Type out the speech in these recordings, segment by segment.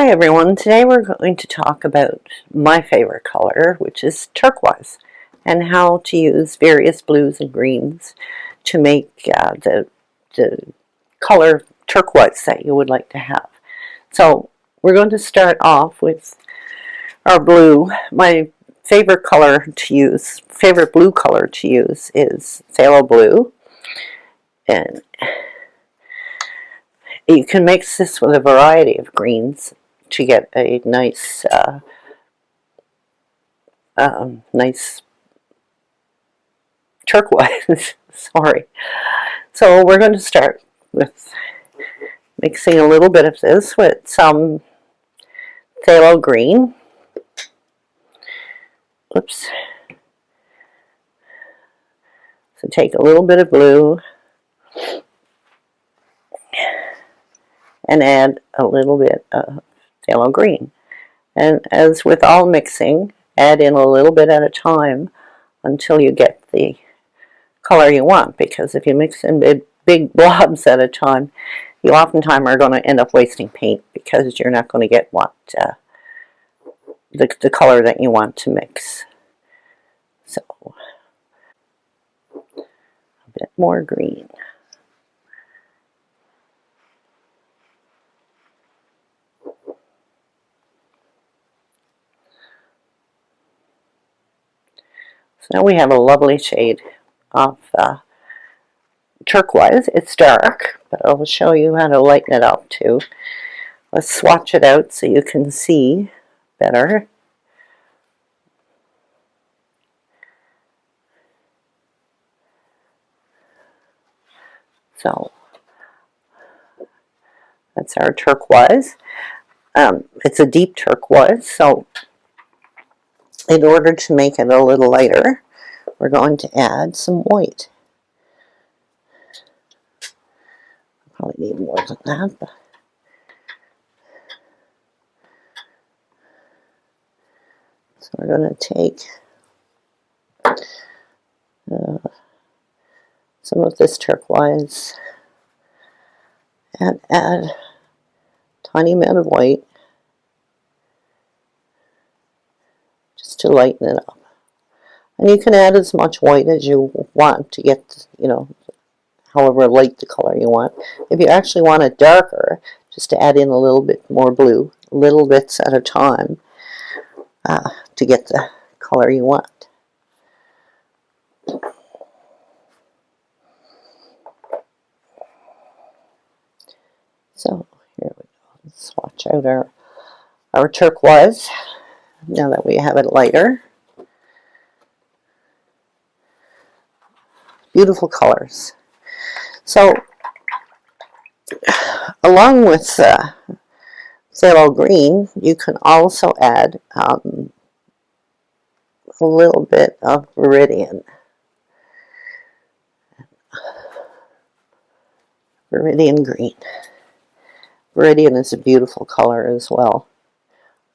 Hi everyone, today we're going to talk about my favorite color, which is turquoise, and how to use various blues and greens to make the color turquoise that you would like to have. So we're going to start off with our blue. My favorite color to use, favorite blue color to use is Phthalo Blue, and you can mix this with a variety of greens to get a nice nice turquoise. Sorry. So we're going to start with mixing a little bit of this with some Phthalo Green. Oops. So take a little bit of blue and add a little bit of Phthalo Green. And as with all mixing, add in a little bit at a time until you get the color you want, because if you mix in big blobs at a time, you oftentimes are going to end up wasting paint because you're not going to get what the color that you want to mix. So a bit more green. So now we have a lovely shade of turquoise. It's dark, but I'll show you how to lighten it up too. Let's swatch it out so you can see better. So that's our turquoise. It's a deep turquoise, so in order to make it a little lighter, we're going to add some white. Probably need more than that, but so we're going to take some of this turquoise and add a tiny amount of white just to lighten it up. And you can add as much white as you want to get, however light the color you want. If you actually want it darker, just to add in a little bit more blue, little bits at a time, to get the color you want. So here we go. Let's swatch out our turquoise now that we have it lighter. Beautiful colors. So along with Phthalo Green, you can also add a little bit of Veridian. Veridian Green. Veridian is a beautiful color as well.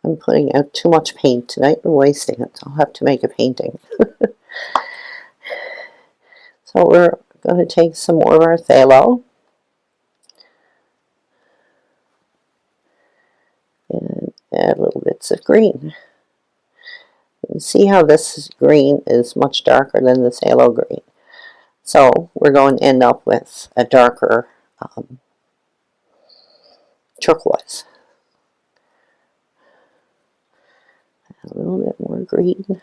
I'm putting out too much paint tonight and wasting it, so I'll have to make a painting. So we're going to take some more of our phthalo and add little bits of green. You can see how this green is much darker than the phthalo green. So we're going to end up with a darker turquoise. A little bit more green.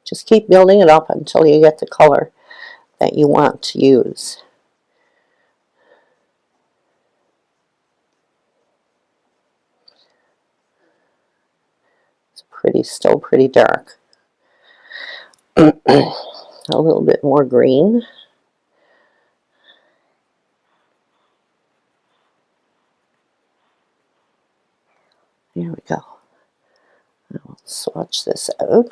Just keep building it up until you get the color that you want to use. It's still pretty dark. A little bit more green. Here we go. I'll swatch this out.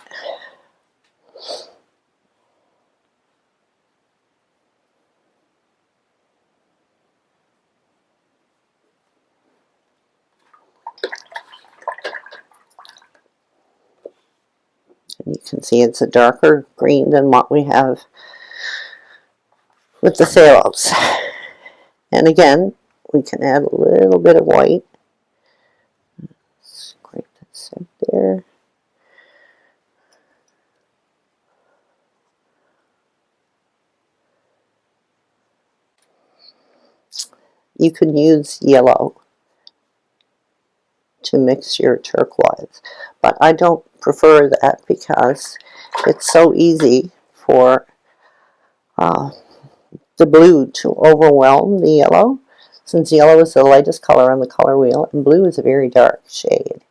And you can see it's a darker green than what we have with the phthalos. And again, we can add a little bit of white tip there. You can use yellow to mix your turquoise, but I don't prefer that because it's so easy for the blue to overwhelm the yellow, since yellow is the lightest color on the color wheel and blue is a very dark shade.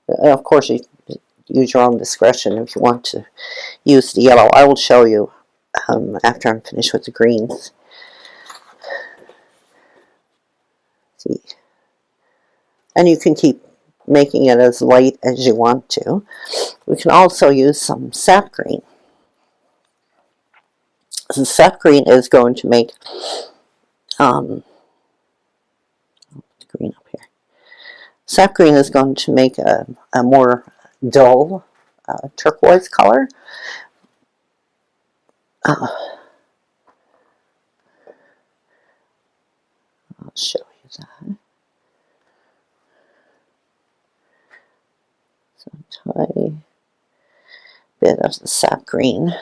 Of course, you use your own discretion if you want to use the yellow. I will show you after I'm finished with the greens. See, and you can keep making it as light as you want to. We can also use some sap green. So sap green is going to make green up here. Sap green is going to make a more dull turquoise color. I'll show you that. So a tiny bit of the sap green.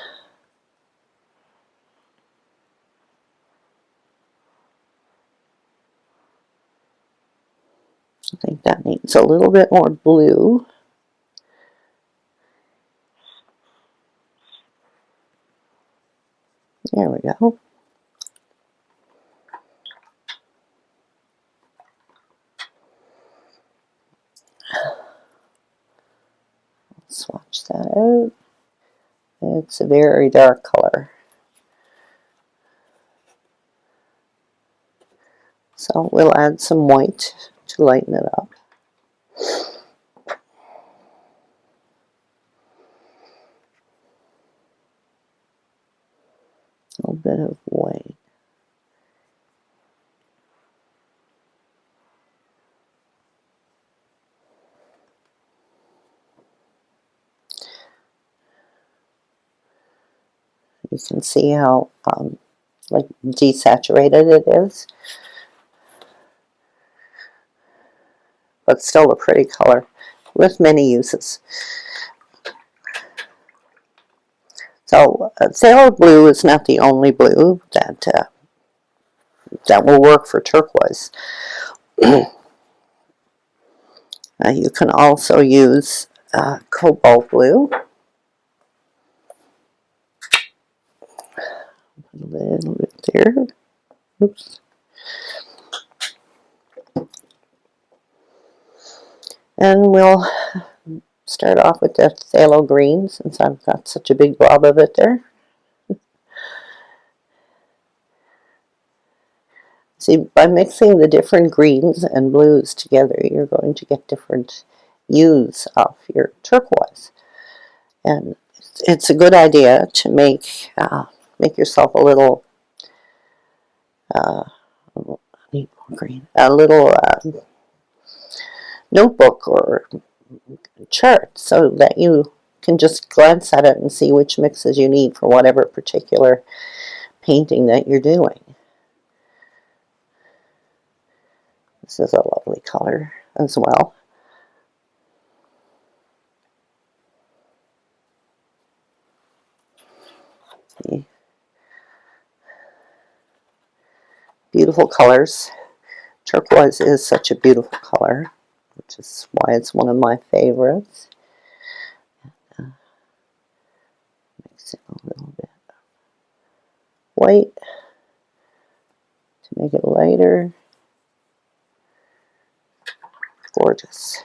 I think that needs a little bit more blue. There we go. Swatch that out. It's a very dark color. So we'll add some white to lighten it up. A little bit of white. You can see how like desaturated it is, but still a pretty color with many uses. So Phthalo Blue is not the only blue that will work for turquoise. You can also use Cobalt Blue. A little bit there. Oops. And we'll start off with the Phthalo Green, since I've got such a big blob of it there. See, by mixing the different greens and blues together, you're going to get different hues of your turquoise. And it's a good idea to make yourself a little need more green, a little notebook or chart, so that you can just glance at it and see which mixes you need for whatever particular painting that you're doing. This is a lovely color as well. Beautiful colors. Turquoise is such a beautiful color, which is why it's one of my favorites. Mix in a little bit of white to make it lighter. Gorgeous.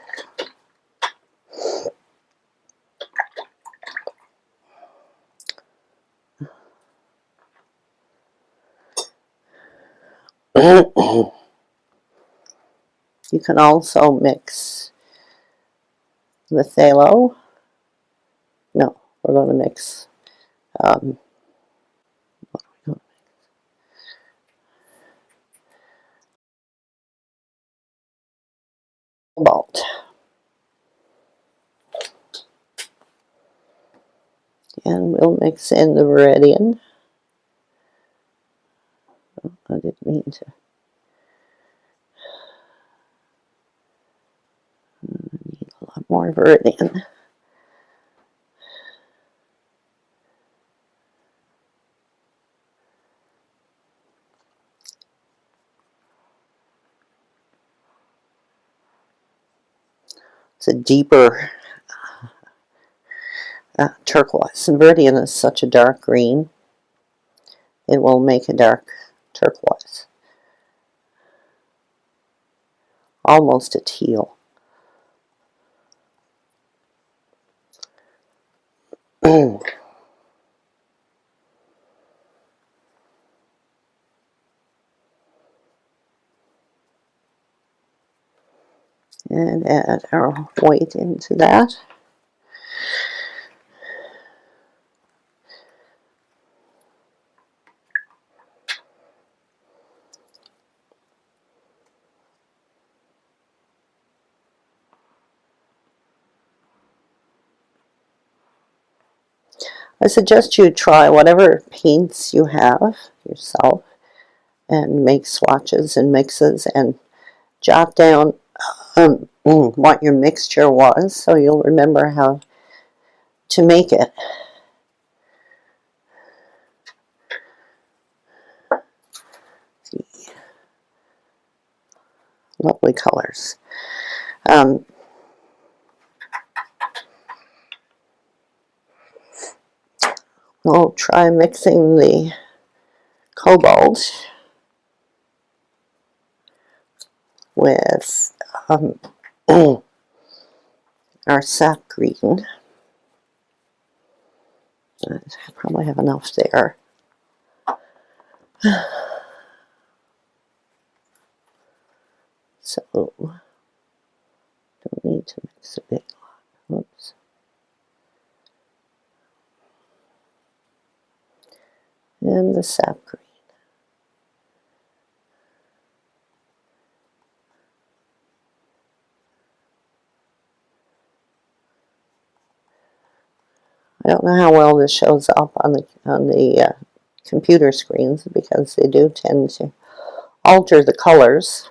You can also mix the phthalo. No, we're going to mix what are we going to mix? Cobalt. And we'll mix in the Veridian. Oh, I didn't mean to. more Veridian. It's a deeper turquoise. And Veridian is such a dark green, it will make a dark turquoise. Almost a teal. And add our white into that. I suggest you try whatever paints you have yourself and make swatches and mixes and jot down what your mixture was so you'll remember how to make it. Lovely colors. We'll try mixing the cobalt with our sap green. I probably have enough there. So, don't need to mix a big lot. Oops. And the sap green. I don't know how well this shows up on the computer screens because they do tend to alter the colors.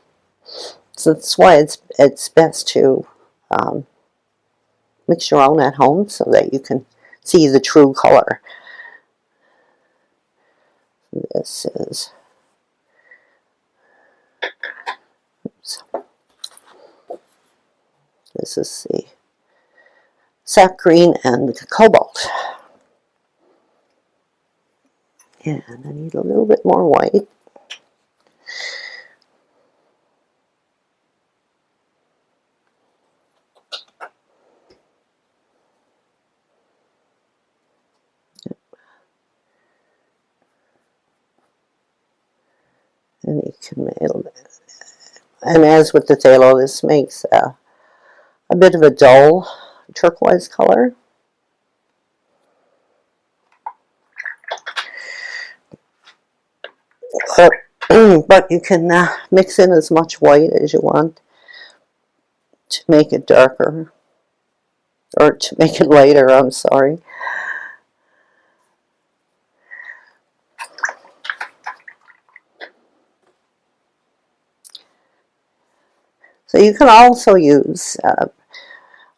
So that's why it's best to mix your own at home so that you can see the true color. This is, oops. This is the sap green and the cobalt. And I need a little bit more white. And you can make, and as with the phthalo, this makes a bit of a dull turquoise color. But you can mix in as much white as you want to make it darker, or to make it lighter, I'm sorry. So you can also use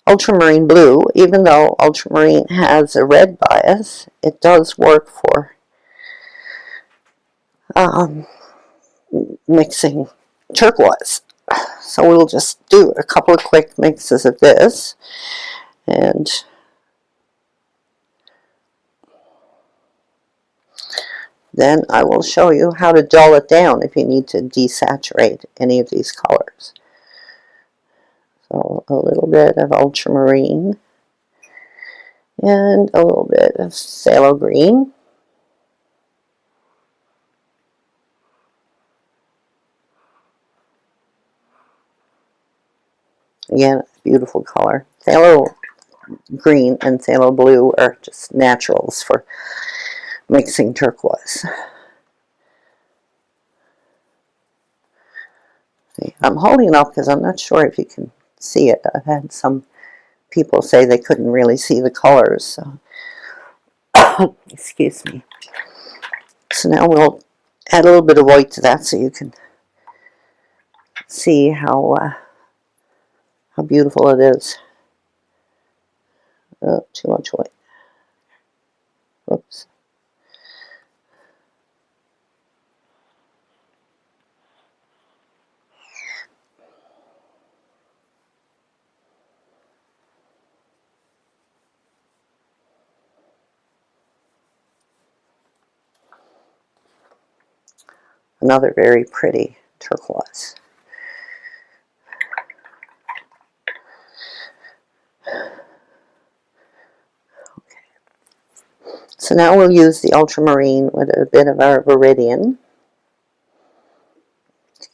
Ultramarine Blue. Even though Ultramarine has a red bias, it does work for mixing turquoise. So we'll just do a couple of quick mixes of this, and then I will show you how to dull it down if you need to desaturate any of these colors. So a little bit of ultramarine and a little bit of phthalo green. Again, beautiful color. Phthalo green and phthalo blue are just naturals for mixing turquoise. I'm holding it up because I'm not sure if you can see it. I've had some people say they couldn't really see the colors. So excuse me. So now we'll add a little bit of white to that so you can see how beautiful it is. Oh, too much white. Whoops. Another very pretty turquoise. So now we'll use the ultramarine with a bit of our Veridian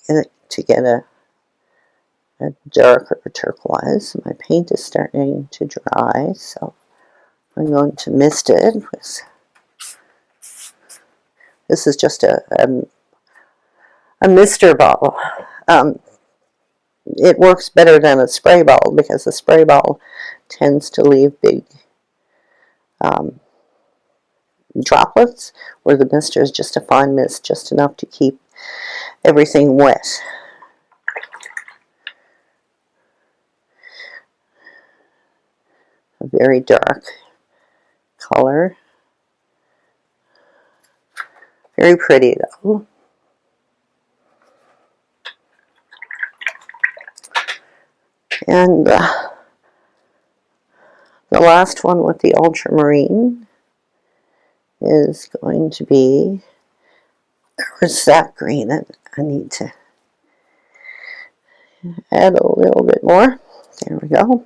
to get a darker turquoise. My paint is starting to dry, so I'm going to mist it. This is just a mister bottle. It works better than a spray bottle because the spray bottle tends to leave big droplets, where the mister is just a fine mist, just enough to keep everything wet. A very dark color. Very pretty though. And the last one with the ultramarine is going to be Sap Green. And I need to add a little bit more. There we go.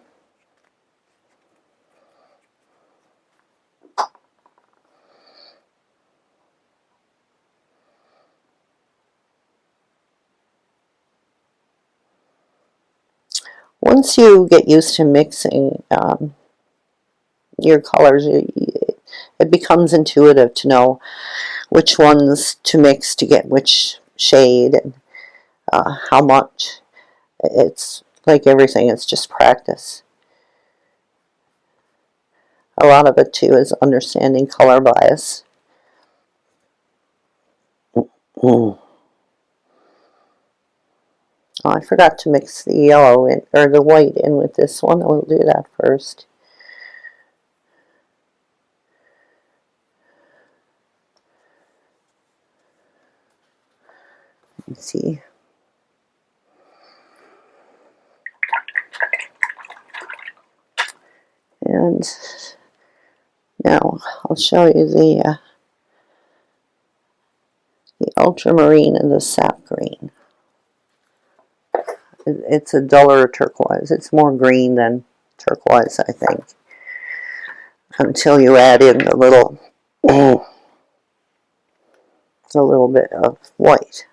Once you get used to mixing your colors, it becomes intuitive to know which ones to mix to get which shade and how much. It's like everything, it's just practice. A lot of it too is understanding color bias. Oh, I forgot to mix the yellow in, or the white in with this one. I'll do that first. Let's see. And now I'll show you the ultramarine and the sap green. It's a duller turquoise. It's more green than turquoise, I think, until you add in the little bit of white.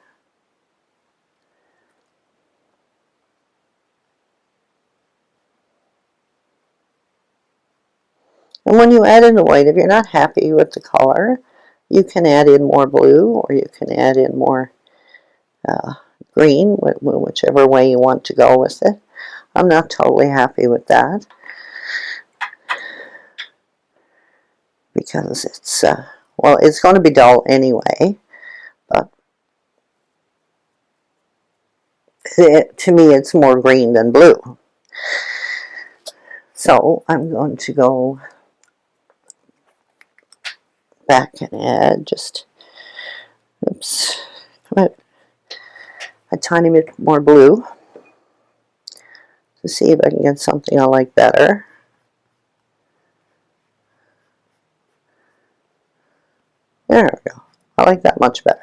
And when you add in the white, if you're not happy with the color, you can add in more blue, or you can add in more green, whichever way you want to go with it. I'm not totally happy with that because it's, well, it's going to be dull anyway, but to me it's more green than blue. So I'm going to go back and add just, oops, come out, a tiny bit more blue to see if I can get something I like better. There we go. I like that much better.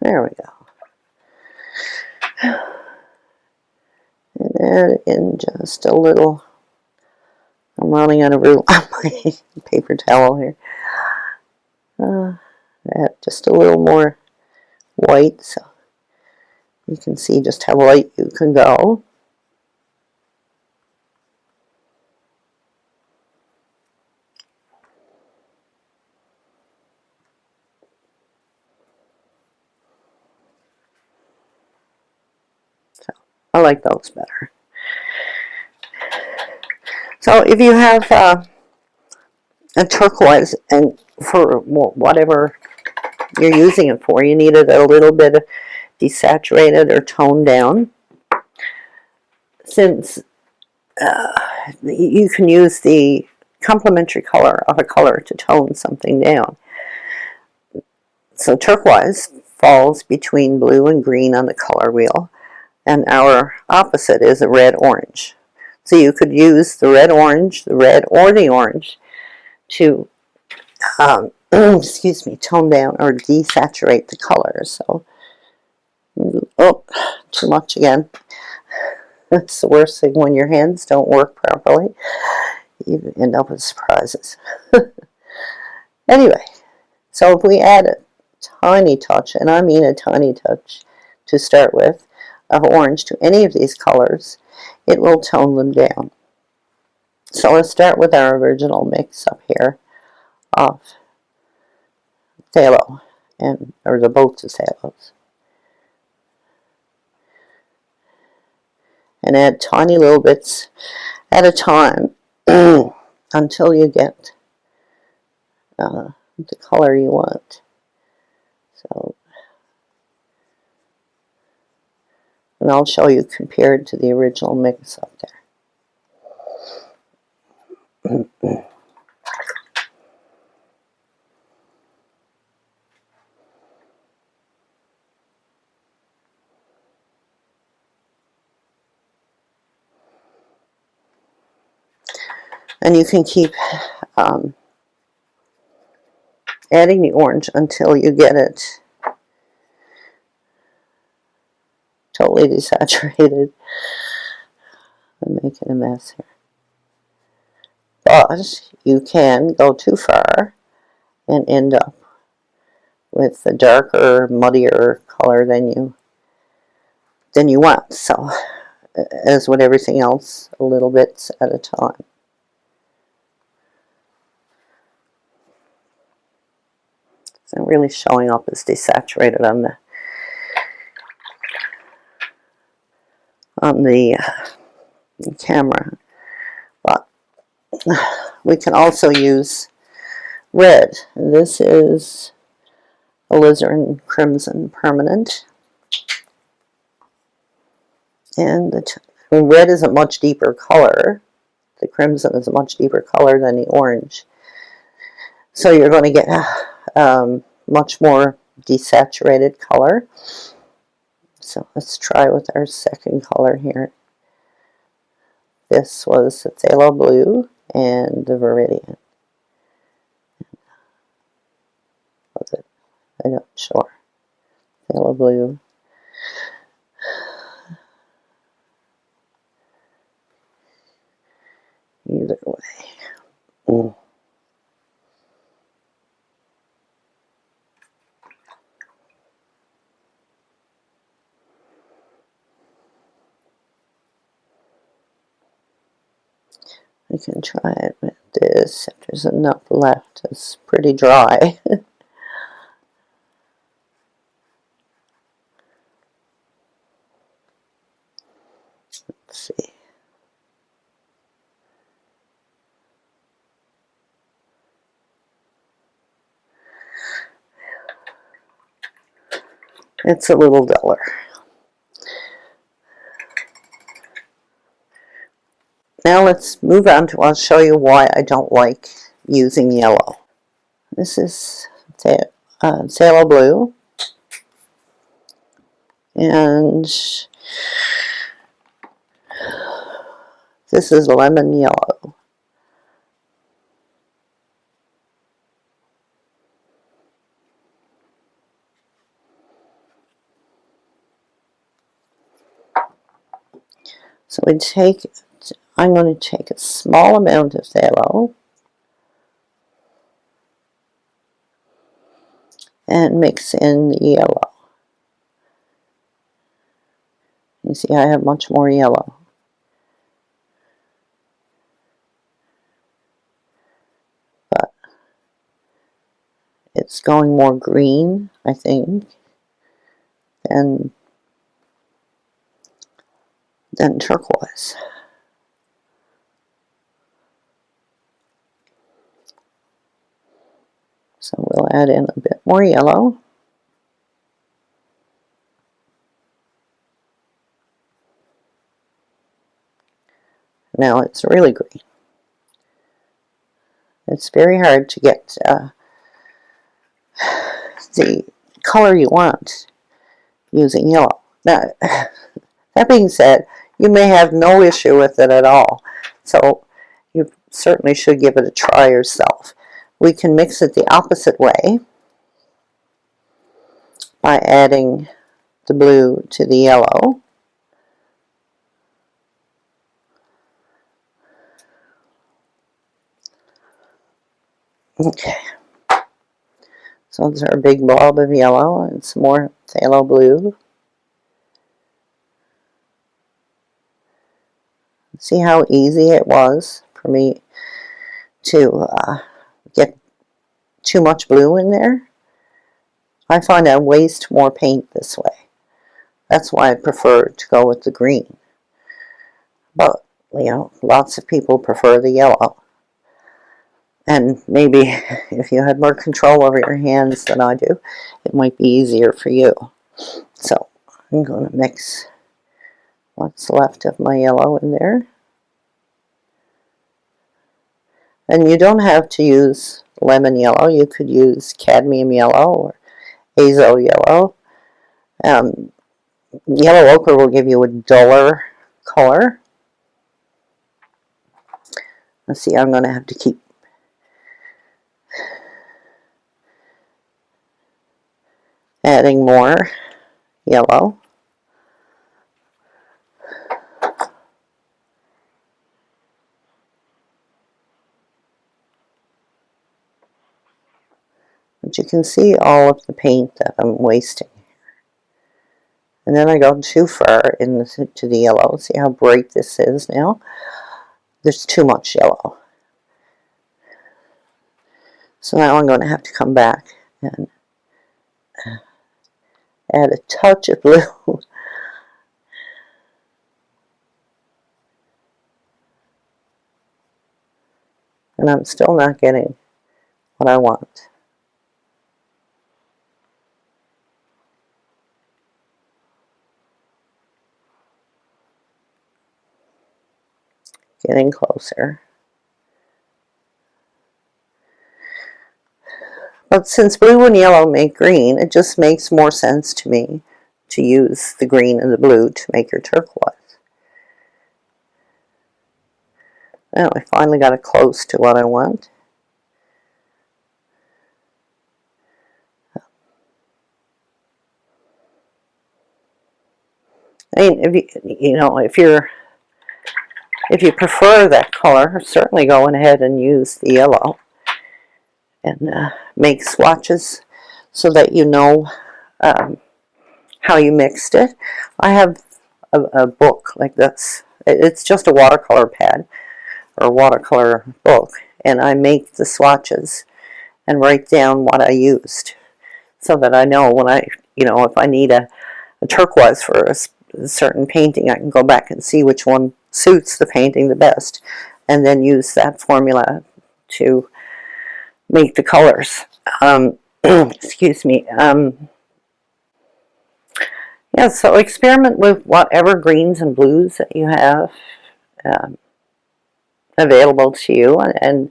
There we go. And add in just a little. I'm running out of room on my paper towel here. Add just a little more white so you can see just how light you can go. So I like those better. So if you have a turquoise, and for whatever you're using it for, you need it a little bit desaturated or toned down. Since you can use the complementary color of a color to tone something down. So turquoise falls between blue and green on the color wheel, and our opposite is a red-orange. So you could use the red-orange, the red or the orange to excuse me, tone down or desaturate the colors. So, oh, too much again. That's the worst thing when your hands don't work properly. You end up with surprises. Anyway, so if we add a tiny touch, and I mean a tiny touch to start with, of orange to any of these colors, it will tone them down. So let's start with our original mix up here of phthalo, or the both the phthalos. And add tiny little bits at a time until you get the color you want. So, and I'll show you compared to the original mix up there. And you can keep adding the orange until you get it totally desaturated. I'm making a mess here. But you can go too far and end up with a darker, muddier color than you want. So, as with everything else, a little bits at a time. It's not really showing up as desaturated on the camera, but we can also use red. This is Alizarin Crimson Permanent, and the red is a much deeper color. The crimson is a much deeper color than the orange, so you're going to get much more desaturated color. So let's try with our second color here. This was the Phthalo Blue and the Veridian. Was it? I'm not sure. Phthalo Blue. Either way. We can try it with this if there's enough left. It's pretty dry. Let's see. It's a little duller. Now let's move on to, I'll show you why I don't like using yellow. This is Phthalo Blue, and this is lemon yellow. So I'm going to take a small amount of phthalo and mix in the yellow. You see, I have much more yellow. But it's going more green, I think, than turquoise. So we'll add in a bit more yellow. Now it's really green. It's very hard to get the color you want using yellow. Now, that being said, you may have no issue with it at all, so you certainly should give it a try yourself. We can mix it the opposite way by adding the blue to the yellow. Okay, so there's our big blob of yellow and some more phthalo blue. See how easy it was for me to get too much blue in there? I find I waste more paint this way. That's why I prefer to go with the green. But, you know, lots of people prefer the yellow. And maybe if you had more control over your hands than I do, it might be easier for you. So I'm going to mix what's left of my yellow in there. And you don't have to use lemon yellow. You could use cadmium yellow or azo yellow. Yellow ochre will give you a duller color. Let's see, I'm going to have to keep adding more yellow. But you can see all of the paint that I'm wasting. And then I go too far into the yellow. See how bright this is now? There's too much yellow. So now I'm going to have to come back and add a touch of blue. And I'm still not getting what I want. Getting closer. But since blue and yellow make green, it just makes more sense to me to use the green and the blue to make your turquoise. Now I finally got it close to what I want. I mean, if you prefer that color, certainly go ahead and use the yellow and make swatches so that you know how you mixed it. I have a book like this. It's just a watercolor pad or watercolor book, and I make the swatches and write down what I used so that I know when if I need a turquoise for a certain painting, I can go back and see which one suits the painting the best and then use that formula to make the colors. Excuse me. Yeah, so experiment with whatever greens and blues that you have available to you, and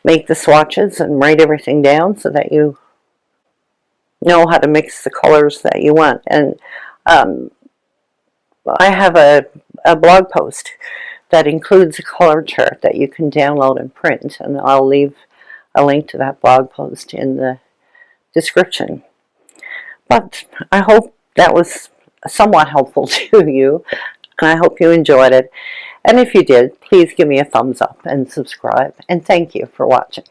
make the swatches and write everything down so that you know how to mix the colors that you want. And I have a blog post that includes a color chart that you can download and print, and I'll leave a link to that blog post in the description. But I hope that was somewhat helpful to you, and I hope you enjoyed it. And if you did, please give me a thumbs up and subscribe, and thank you for watching.